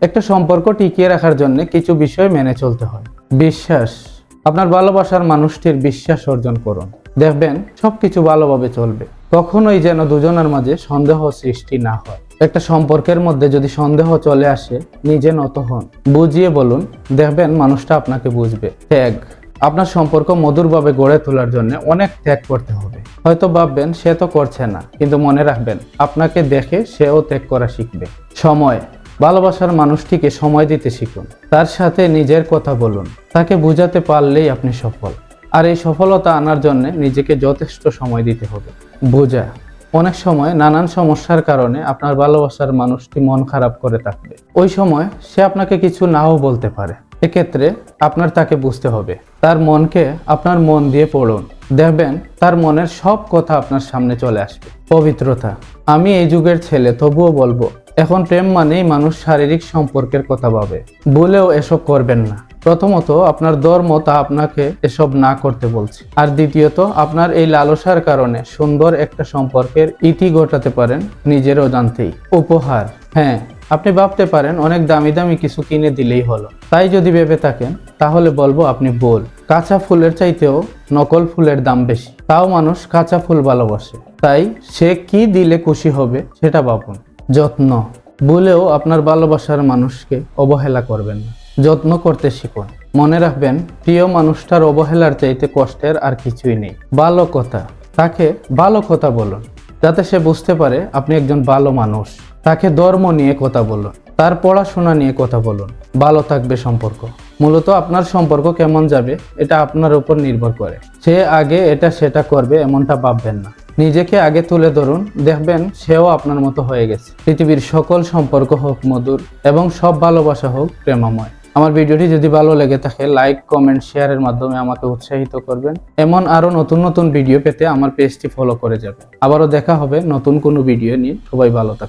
একটা সম্পর্ক টিকিয়ে রাখার জন্য কিছু বিষয় মেনে চলতে হয়। বিশ্বাস। আপনার ভালোবাসার মানুষটির বিশ্বাস অর্জন করুন, দেখবেন সবকিছু ভালোভাবে চলবে। কখনোই যেন দুজনের মাঝে সন্দেহ সৃষ্টি না হয়। একটা সম্পর্কের মধ্যে যদি সন্দেহ চলে আসে, নিজে নত হন, বুঝিয়ে বলুন, দেখবেন মানুষটা আপনাকে বুঝবে। ত্যাগ। আপনার সম্পর্ক মধুরভাবে গড়ে তোলার জন্য অনেক ত্যাগ করতে হবে। হয়তো ভাববেন সে তো করছে না, কিন্তু মনে রাখবেন আপনাকে দেখে সেও ত্যাগ করা শিখবে। সময়। ভালোবাসার মানুষটিকে সময় দিতে শিখুন, তার সাথে নিজের কথা বলুন, তাকে বোঝাতে পারলেই আপনি সফল। আর এই সফলতা আনার জন্য নিজেকে যথেষ্ট সময় দিতে হবে। বোঝা। অনেক সময় নানান সমস্যার কারণে আপনার ভালোবাসার মানুষটি মন খারাপ করে থাকবে। ওই সময় সে আপনাকে কিছু নাও বলতে পারে। এক্ষেত্রে আপনার তাকে বুঝতে হবে। তার মনকে আপনার মন দিয়ে পড়ুন, দেখবেন তার মনের সব কথা আপনার সামনে চলে আসবে। পবিত্রতা। আমি এই যুগের ছেলে, তবুও বলবো, এখন প্রেম মানেই মানুষ শারীরিক সম্পর্কের কথা ভাবে। ভুলেও এসব করবেন না। প্রথমত, আপনার ধর্ম তা আপনাকে এসব না করতে বলছে। আর দ্বিতীয়ত, আপনার এই লালসার কারণে সুন্দর একটা সম্পর্কের ইতি ঘটাতে পারেন নিজের অজান্তেই। উপহার। হ্যাঁ, আপনি ভাবতে পারেন অনেক দামি দামি কিছু কিনে দিলেই হলো। তাই যদি ভেবে থাকেন, তাহলে বলবো আপনি ভুল। কাঁচা ফুলের চাইতেও নকল ফুলের দাম বেশি। তাও মানুষ কাঁচা ফুল ভালোবাসে। তাই সে কি দিলে খুশি হবে সেটা ভাবুন। যত্ন। ভুলেও আপনার ভালোবাসার মানুষকে অবহেলা করবেন না, যত্ন করতে শিখুন। মনে রাখবেন, প্রিয় মানুষটার অবহেলার চাইতে কষ্টের আর কিছুই নেই। ভালো কথা। তাকে ভালো কথা বলুন, যাতে সে বুঝতে পারে আপনি একজন ভালো মানুষ। তাকে ধর্ম নিয়ে কথা বলুন, তার পড়াশোনা নিয়ে কথা বলুন। ভালো থাকবে সম্পর্ক। মূলত আপনার সম্পর্ক কেমন যাবে এটা আপনার উপর নির্ভর করে। সে আগে এটা সেটা করবে এমনটা ভাববেন না। নিজেকে আগে তুলে ধরুন, দেখবেন সেও আপনার মতো হয়ে গেছে। পৃথিবীর সকল সম্পর্ক হোক মধুর এবং সব ভালোবাসা হোক প্রেমময়। আমার ভিডিওটি যদি ভালো লেগে থাকে, লাইক, কমেন্ট, শেয়ারের মাধ্যমে আমাকে উৎসাহিত করবেন। এমন আরো নতুন নতুন ভিডিও পেতে আমার পেজটি ফলো করে যাবেন। আবারও দেখা হবে নতুন কোনো ভিডিও নিয়ে। সবাই ভালো থাকবেন।